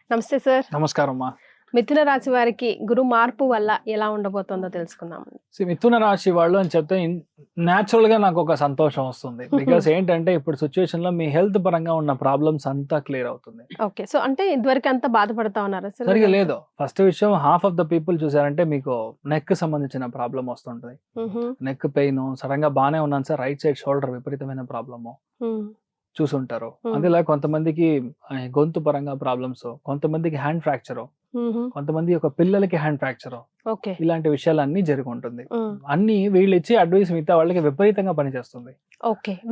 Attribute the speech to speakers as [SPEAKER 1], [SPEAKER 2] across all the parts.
[SPEAKER 1] నమస్తే సార్.
[SPEAKER 2] నమస్కారం అమ్మా.
[SPEAKER 1] మిథున రాశి వారికి గురు మార్పు వల్ల ఎలా ఉండబోతుందో తెలుసుకుందాం.
[SPEAKER 2] మిథున రాశి వాళ్ళు అని చెప్తే న్యాచురల్ గా నాకు ఒక సంతోషం వస్తుంది. బికాస్ ఏంటంటే ఇప్పుడు సిచ్యువేషన్ లో మీ హెల్త్ పరంగా ఉన్న ప్రాబ్లమ్స్ అంతా క్లియర్ అవుతుంది.
[SPEAKER 1] ఓకే, సో అంటే ఇదివరకు అంతా బాధపడతా ఉన్నారా సార్?
[SPEAKER 2] సరిగా లేదు. ఫస్ట్ విషయం, హాఫ్ ఆఫ్ ద పీపుల్ చూసారంటే మీకు నెక్ సంబంధించిన ప్రాబ్లం వస్తుంటది. నెక్ పెయిన్, సడన్ గా బానే ఉన్నాను సార్, రైట్ సైడ్ షోల్డర్ విపరీతమైన ప్రాబ్లము చూసుంటారు. అదేలా కొంతమందికి గొంతు పరంగా ప్రాబ్లమ్స్, కొంతమందికి హ్యాండ్ ఫ్రాక్చర్, కొంతమంది ఒక పిల్లలకి హ్యాండ్ ఫ్రాక్చర్, ఇలాంటి విషయాలు అన్ని జరిగి ఉంటుంది. అన్ని వీళ్ళు ఇచ్చే అడ్వైస్ మిగతా వాళ్ళకి విపరీతంగా పనిచేస్తుంది.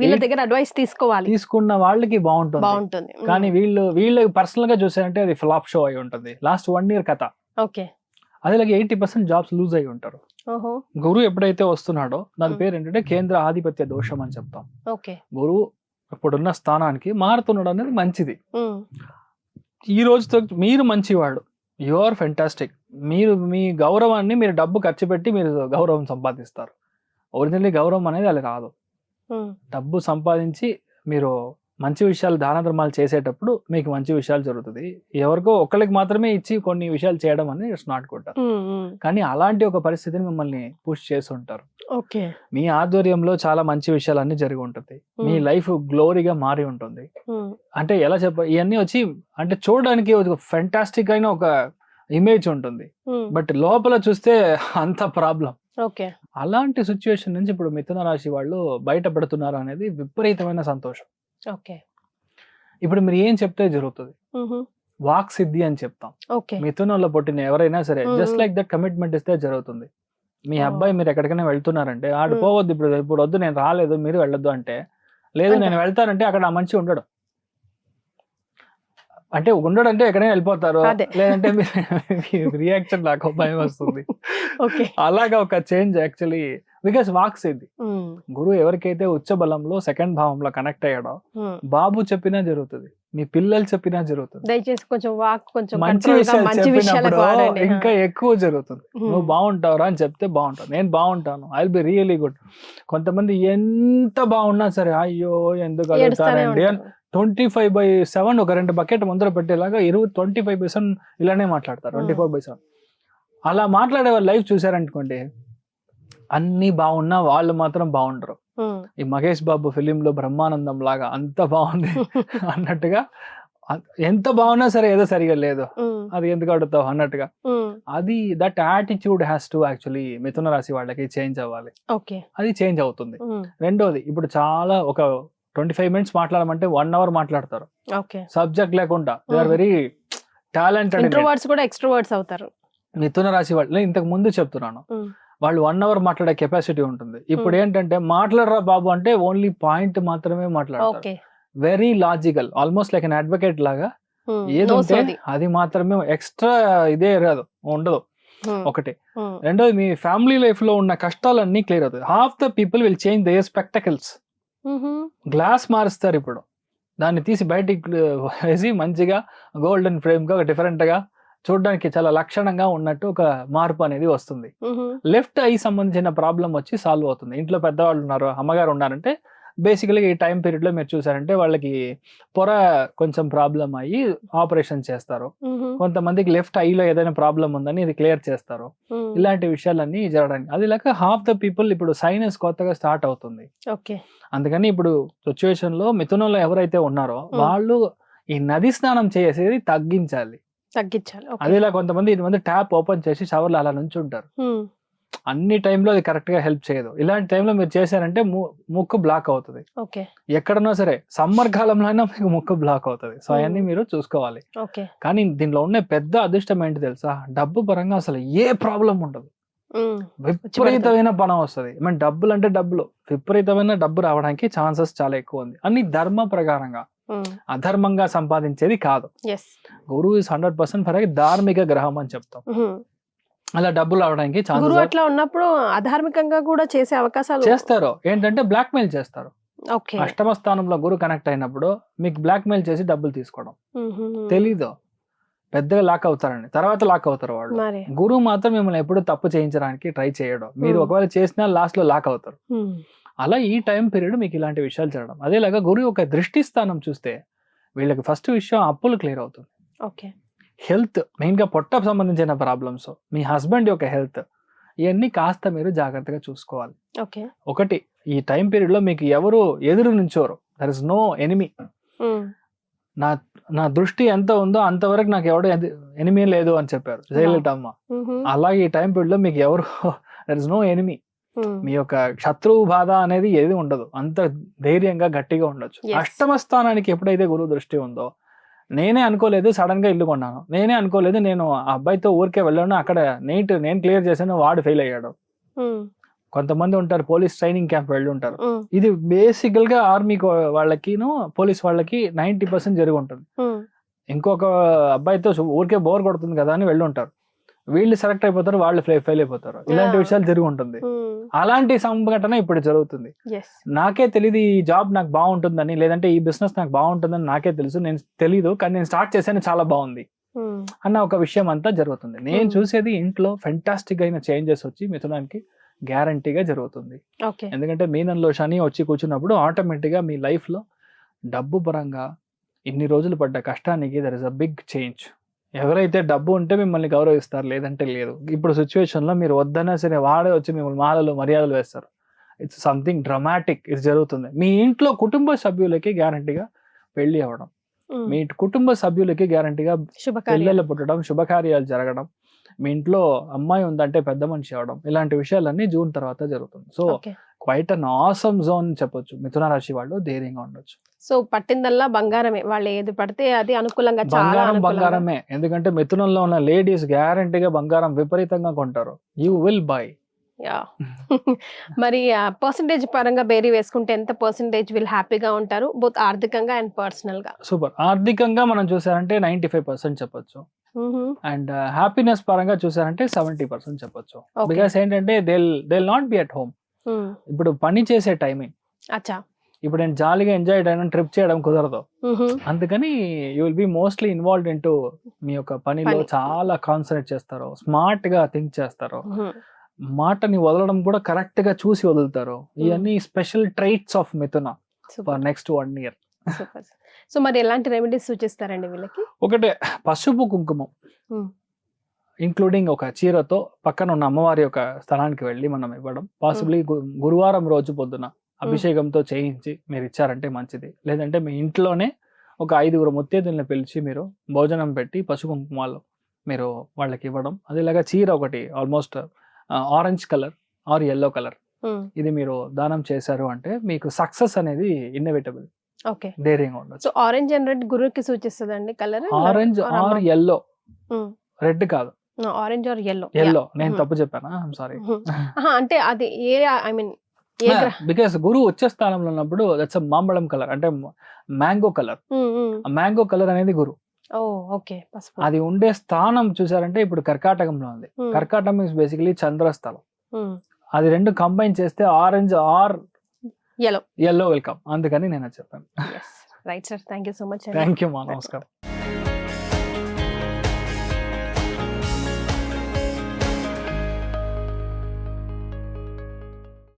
[SPEAKER 1] వీళ్ళ దగ్గర అడ్వైస్
[SPEAKER 2] తీసుకున్న వాళ్ళకి బాగుంటుంది. కానీ వీళ్ళు పర్సనల్ గా చూసారంటే అది ఫ్లాప్ షో అయి ఉంటుంది. లాస్ట్ 1 year కథ. అదే 80% జాబ్స్ లూజ్ అయి ఉంటారు. గురువు ఎప్పుడైతే వస్తున్నాడో దాని పేరు ఏంటంటే కేంద్ర ఆధిపత్య దోషం అని చెప్తాం. గురువు ఇప్పుడున్న స్థానానికి మారుతున్నాడు అనేది మంచిది. ఈ రోజుతో మీరు మంచివాడు, యు ఆర్ ఫెంటాస్టిక్. మీరు మీ గౌరవాన్ని మీరు డబ్బు ఖర్చు పెట్టి మీరు గౌరవం సంపాదిస్తారు. ఒరిజినల్లీ గౌరవం అనేది అది రాదు. డబ్బు సంపాదించి మీరు మంచి విషయాలు, దాన ధర్మాలు చేసేటప్పుడు మీకు మంచి విషయాలు జరుగుతుంది. ఎవరికో ఒకరికి మాత్రమే ఇచ్చి కొన్ని విషయాలు చేయడం అనేది ఇట్స్ నాట్ గుడ్. కానీ అలాంటి ఒక పరిస్థితిని మిమ్మల్ని పుష్ చేసి ఉంటారు. మీ ఆధ్వర్యంలో చాలా మంచి విషయాలు అన్ని జరిగి ఉంటుంది. మీ లైఫ్ గ్లోరీగా మారి ఉంటుంది. అంటే ఎలా ఇవన్నీ వచ్చి అంటే చూడడానికి ఒక ఫెంటాస్టిక్ అయిన ఒక ఇమేజ్ ఉంటుంది, బట్ లోపల చూస్తే అంత ప్రాబ్లం. అలాంటి సిచ్యువేషన్ నుంచి ఇప్పుడు మిథున రాశి వాళ్ళు బయటపడుతున్నారు అనేది విపరీతమైన సంతోషం. ఇప్పుడు మీరు ఏం చెప్తే జరుగుతుంది, వాక్ సిద్ధి అని చెప్తాం. మిథునంలో పుట్టిన ఎవరైనా సరే జస్ట్ లైక్ దట్ కమిట్మెంట్ ఇస్తే జరుగుతుంది. మీ అబ్బాయి మీరు ఎక్కడికైనా వెళ్తున్నారంటే ఆడు పోవద్దు, ఇప్పుడు వద్దు, నేను రాలేదు, మీరు వెళ్ళొద్దు అంటే, లేదు నేను వెళ్తానంటే అక్కడ ఆ మనిషి ఉండడు. అంటే ఉండడంటే ఎక్కడైనా వెళ్ళిపోతారు, లేదంటే రియాక్షన్ నాకు భయం వస్తుంది. అలాగా ఒక చేంజ్ యాక్చువల్లీ బికాస్ వాక్ సిద్ధి. గురువు ఎవరికైతే ఉచ్చ బలంలో 2nd భావంలో కనెక్ట్ అయ్యాడో బాబు చెప్పినా జరుగుతుంది, మీ పిల్లలు చెప్పినా జరుగుతుంది.
[SPEAKER 1] దయచేసి కొంచెం వాక్, కొంచెం
[SPEAKER 2] మంచి విషయాలు చెప్పినప్పుడు ఇంకా ఎక్కువ జరుగుతుంది. నువ్వు బాగుంటావురా అని చెప్తే బాగుంటావు, నేను బాగుంటాను, I will be really good. కొంతమంది ఎంత బాగున్నా సరే అయ్యో ఎందుకు అడుగుతారండి 25/7 ఒక 2 బకెట్ ముందర పెట్టేలాగా 25/7 ఇలానే మాట్లాడతారు. 24/7 అలా మాట్లాడే వాళ్ళ లైఫ్ చూసారనుకోండి, అన్ని బాగున్నా వాళ్ళు మాత్రం బాగుండరు. ఈ మహేష్ బాబు ఫిలిం లో బ్రహ్మానందం లాగా అంత బాగుంది అన్నట్టుగా, ఎంత బాగున్నా సరే ఏదో సరిగా లేదు, అది ఎందుకు అడుగుతావు అన్నట్టుగా. అది that attitude has to actually మిథున రాశి వాళ్ళకి చేంజ్ అవ్వాలి. అది చేంజ్ అవుతుంది. రెండోది, ఇప్పుడు చాలా ఒక 25 minutes మాట్లాడమంటే 1 hour మాట్లాడతారు సబ్జెక్ట్ లేకుండా. They are very talented.
[SPEAKER 1] Introverts కూడా ఎక్స్ట్రోవర్ట్స్ అవుతారు.
[SPEAKER 2] మిథున రాశి వాళ్ళు ఇంతకు ముందు చెప్తున్నాను, వాళ్ళు 1 hour మాట్లాడే కెపాసిటీ ఉంటుంది. ఇప్పుడు ఏంటంటే మాట్లాడరా బాబు అంటే ఓన్లీ పాయింట్ మాత్రమే మాట్లాడతారు. Very logical, almost like an advocate లాగా. ఏదో అది మాత్రమే, ఎక్స్ట్రా ఇదే రాదు, ఉండదు. ఒకటి. రెండోది, మీ ఫ్యామిలీ లైఫ్ లో ఉన్న కష్టాలన్నీ క్లియర్ అవుతాయి. Half the people will change their spectacles. Glass మారుస్తారు, ఇప్పుడు దాన్ని తీసి బయటికి వేసి మంచిగా గోల్డెన్ ఫ్రేమ్ గా డిఫరెంట్ గా చూడడానికి చాలా లక్షణంగా ఉన్నట్టు ఒక మార్పు అనేది వస్తుంది. లెఫ్ట్ ఐ సంబంధించిన ప్రాబ్లం వచ్చి సాల్వ్ అవుతుంది. ఇంట్లో పెద్దవాళ్ళు ఉన్నారు, అమ్మగారు ఉన్నారంటే బేసికల్గా ఈ టైం పీరియడ్ లో మీరు చూసారంటే వాళ్ళకి పొర కొంచెం ప్రాబ్లం అయ్యి ఆపరేషన్ చేస్తారు. కొంతమందికి లెఫ్ట్ ఐలో ఏదైనా ప్రాబ్లం ఉందని ఇది క్లియర్ చేస్తారు. ఇలాంటి విషయాలన్నీ జరగడానికి అది లేక హాఫ్ ద పీపుల్ ఇప్పుడు సైనస్ కొత్తగా స్టార్ట్ అవుతుంది. అందుకని ఇప్పుడు సిచ్యువేషన్ లో మిథునంలో ఎవరైతే ఉన్నారో వాళ్ళు ఈ నది స్నానం చేసేది తగ్గించాలి. అదేలా కొంతమంది ట్యాప్ ఓపెన్ చేసి షవర్లు అలా నుంచి ఉంటారు. అన్ని టైంలో అది కరెక్ట్ గా హెల్ప్ చేయదు. ఇలాంటి టైంలో మీరు చేశారంటే ముక్కు బ్లాక్ అవుతుంది. ఎక్కడన్నా సరే సమ్మర్ కాలంలో అయినా మీకు ముక్కు బ్లాక్ అవుతుంది. సో అవన్నీ మీరు చూసుకోవాలి. కానీ దీనిలో ఉన్న పెద్ద అదృష్టం ఏంటి తెలుసా, డబ్బు పరంగా అసలు ఏ ప్రాబ్లం ఉండదు. విపరీతమైన పణం వస్తుంది. డబ్బులు అంటే డబ్బులు, విపరీతమైన డబ్బు రావడానికి ఛాన్సెస్ చాలా ఎక్కువ ఉంది. అన్ని ధర్మ ప్రకారంగా, అధర్మంగా సంపాదించేది కాదు. గురువు ఇస్ 100% ఫర్ ధార్మిక గ్రహం అని చెప్తాం. అలా డబ్బులు అవడానికి ఛాన్సెస్
[SPEAKER 1] అట్లా ఉన్నప్పుడు అధార్మికంగా కూడా చేసే అవకాశాలు
[SPEAKER 2] చేస్తారు. ఏంటంటే బ్లాక్ మెయిల్ చేస్తారు. అష్టమ స్థానంలో గురు కనెక్ట్ అయినప్పుడు మీకు బ్లాక్ మెయిల్ చేసి డబ్బులు తీసుకోవడం తెలీదు. పెద్దగా లాక్ అవుతారండి, తర్వాత లాక్ అవుతారు వాళ్ళు. గురువు మాత్రం మిమ్మల్ని ఎప్పుడు తప్పు చేయించడానికి ట్రై చేయడం. మీరు ఒకవేళ చేసినా లాస్ట్ లో లాక్ అవుతారు. అలా ఈ టైం పీరియడ్ మీకు ఇలాంటి విషయాలు జరగడం. అదేలాగా గురు యొక్క దృష్టి స్థానం చూస్తే వీళ్ళకి ఫస్ట్ విషయం అప్పులు క్లియర్ అవుతుంది.
[SPEAKER 1] ఓకే.
[SPEAKER 2] హెల్త్ మెయిన్గా పొట్టకు సంబంధించిన ప్రాబ్లమ్స్, మీ హస్బెండ్ యొక్క హెల్త్, ఇవన్నీ కాస్త మీరు జాగ్రత్తగా చూసుకోవాలి.
[SPEAKER 1] ఓకే.
[SPEAKER 2] ఒకటి, ఈ టైం పీరియడ్ లో మీకు ఎవరు ఎదురు నుంచోరు, దర్ ఇస్ నో ఎనిమీ. నా దృష్టి ఎంత ఉందో అంతవరకు నాకు ఎవడు ఎనిమీ లేదు అని చెప్పారు జయలలితమ్మ. అలాగే ఈ టైం పీరియడ్ లో మీకు ఎవరు దర్ ఇస్ నో ఎనిమీ. మీ యొక్క శత్రువు బాధ అనేది ఏది ఉండదు, అంత ధైర్యంగా గట్టిగా ఉండొచ్చు. అష్టమ స్థానానికి ఎప్పుడైతే గురువు దృష్టి ఉందో, నేనే అనుకోలేదు సడన్ గా ఇల్లు కొన్నాను, నేనే అనుకోలేదు నేను ఆ అబ్బాయితో ఊరికే వెళ్ళాను, అక్కడ నేను క్లియర్ చేశాను, వాడు ఫెయిల్ అయ్యాడు. కొంతమంది ఉంటారు పోలీస్ ట్రైనింగ్ క్యాంప్ వెళ్ళి ఉంటారు. ఇది బేసికల్ గా ఆర్మీ వాళ్ళకి పోలీస్ వాళ్ళకి 90% జరిగి ఉంటుంది. ఇంకొక అబ్బాయితో ఊరికే బోర్ కొడుతుంది కదా అని వెళ్ళి ఉంటారు, వీళ్ళు సెలెక్ట్ అయిపోతారు, వాళ్ళు ఫెయిల్ అయిపోతారు. ఇలాంటి విషయాలు జరిగి ఉంటుంది. అలాంటి సంఘటన ఇప్పుడు జరుగుతుంది. నాకే తెలియదు ఈ జాబ్ నాకు బాగుంటుందని, లేదంటే ఈ బిజినెస్ నాకు బాగుంటుందని నాకే తెలుసు, నేను తెలీదు కానీ నేను స్టార్ట్ చేశాను చాలా బాగుంది అన్న ఒక విషయం అంతా జరుగుతుంది. నేను చూసేది ఇంట్లో ఫెంటాస్టిక్ అయిన చేంజెస్ వచ్చి మిథునానికి గ్యారంటీగా జరుగుతుంది. ఎందుకంటే మీనంలో శని వచ్చి కూర్చున్నప్పుడు ఆటోమేటిక్ గా మీ లైఫ్ లో డబ్బు పరంగా ఇన్ని రోజులు పడ్డ కష్టానికి there is a big change. ఎవరైతే డబ్బు ఉంటే మిమ్మల్ని గౌరవిస్తారు, లేదంటే లేదు. ఇప్పుడు సిచ్యువేషన్ లో మీరు వద్దన్నా సరే వాడే వచ్చి మిమ్మల్ని మాలలు మర్యాదలు వేస్తారు. ఇట్స్ సంథింగ్ డ్రమాటిక్ ఇది జరుగుతుంది. మీ ఇంట్లో కుటుంబ సభ్యులకి గ్యారంటీగా పెళ్లి అవ్వడం, మీ కుటుంబ సభ్యులకి గ్యారంటీగా పిల్లలు పుట్టడం, శుభకార్యాలు జరగడం, మీ ఇంట్లో అమ్మాయి ఉందంటే పెద్ద మనిషి అవడం, ఇలాంటి విషయాలన్నీ జూన్ తర్వాత జరుగుతుంది. So quiet an awesome zone చెప్పొచ్చు. మిథున రాశి వాళ్ళు ధైర్యంగా ఉండొచ్చు.
[SPEAKER 1] సో పట్టిందల్లా బంగారమే, వాళ్ళు ఏది పడితే అది అనుకూలంగా,
[SPEAKER 2] బంగారమే. ఎందుకంటే మిథునంలో ఉన్న లేడీస్ గ్యారంటీగా బంగారం విపరీతంగా కొంటారు. You will buy.
[SPEAKER 1] మరి పర్సంటేజ్ పరంగా బేరీ వేసుకుంటే ఎంత పర్సంటేజ్ వీళ్ళు హ్యాపీగా ఉంటారు, బోత్ ఆర్థికంగా అండ్ పర్సనల్ గా?
[SPEAKER 2] సూపర్. ఆర్థికంగా మనం చూసారంటే 95% చెప్పొచ్చు, అండ్ హ్యాపీనెస్ పరంగా చూసారంటే 70% చెప్పొచ్చు. బికాస్ ఏంటంటే they not be at home. ఇప్పుడు పని చేసే టైమింగ్, ఇప్పుడు నేను జాలీగా ఎంజాయ్ చేయడం, ట్రిప్ చేయడం కుదరదు. అందుకని you will be mostly involved into మీ యొక్క పనిలో చాలా కాన్సన్ట్రేట్ చేస్తారు, స్మార్ట్ గా థింక్ చేస్తారు, మాటని వదలడం కూడా కరెక్ట్ గా చూసి వదులుతారు. ఇవన్నీ స్పెషల్ ట్రైట్స్ ఆఫ్ మిథున ఫర్ నెక్స్ట్ 1 year.
[SPEAKER 1] సో మరి ఎలాంటి రెమెడీస్ సూచిస్తారండి వీళ్ళకి?
[SPEAKER 2] ఒకటే, పసుపు కుంకుమం ఇంక్లూడింగ్ ఒక చీరతో పక్కన ఉన్న అమ్మవారి యొక్క స్థలానికి వెళ్ళి మనం ఇవ్వడం. పాసిబ్లీ గురువారం రోజు పొద్దున అభిషేకంతో చేయించి మీరు ఇచ్చారంటే మంచిది. లేదంటే మీ ఇంట్లోనే ఒక 5 ముత్తైదుల్ని పిలిచి మీరు భోజనం పెట్టి పసుపు కుంకుమాలు మీరు వాళ్ళకి ఇవ్వడం. అదేలాగా చీర ఒకటి almost orange colour or yellow colour, ఇది మీరు దానం చేశారు అంటే మీకు సక్సెస్ అనేది ఇన్నెవిటబుల్. ధైర్యంగా ఉండదు.
[SPEAKER 1] సో ఆరెంజ్ అండ్ రెడ్ గురువుకి సూచిస్తుందండి colour?
[SPEAKER 2] Orange or yellow, red కాదు,
[SPEAKER 1] ఆరెంజ్ ఆర్ ఎల్లో.
[SPEAKER 2] ఎల్లో నేను తప్పు చెప్పానా? సారీ.
[SPEAKER 1] అంటే అది ఏ, ఐ మీన్
[SPEAKER 2] బికాస్ గురువు వచ్చే స్థానంలో ఉన్నప్పుడు దట్స్ అ మాంబళం కలర్, అంటే మ్యాంగో కలర్. మ్యాంగో కలర్ అనేది గురు. అది ఉండే స్థానం చూసారంటే ఇప్పుడు కర్కాటకంలో ఉంది. కర్కాటకం ఇస్ బేసికలీ చంద్రస్థలం. అది రెండు కంబైన్ చేస్తే ఆరెంజ్ ఆర్ ఎల్లో వెల్కమ్. అందుకని నేను చెప్పాను.
[SPEAKER 1] Right sir, thank you so much.
[SPEAKER 2] Thank you మా, నమస్కారం.